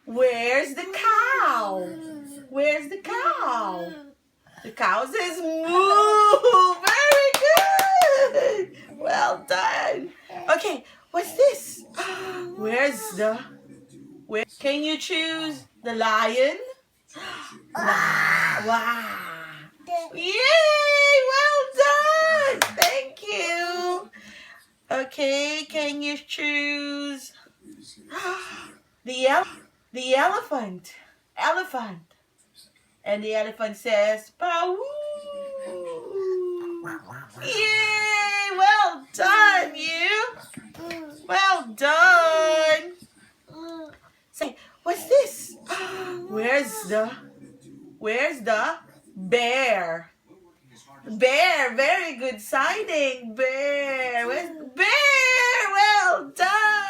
Where's the cow? Where's the cow? The cow says moo. Very good. Well done. Okay, what's this? Where's the... Where can you choose the lion? Wow. Wow. Yay! Well done. Thank you. Okay, can you choose the elephant? Elephant. And the elephant says, "Paw." Yay! Well done, you. Well done. Say, what's this? Where's the bear? Bear, very good sighting. Bear, where's bear? Well done.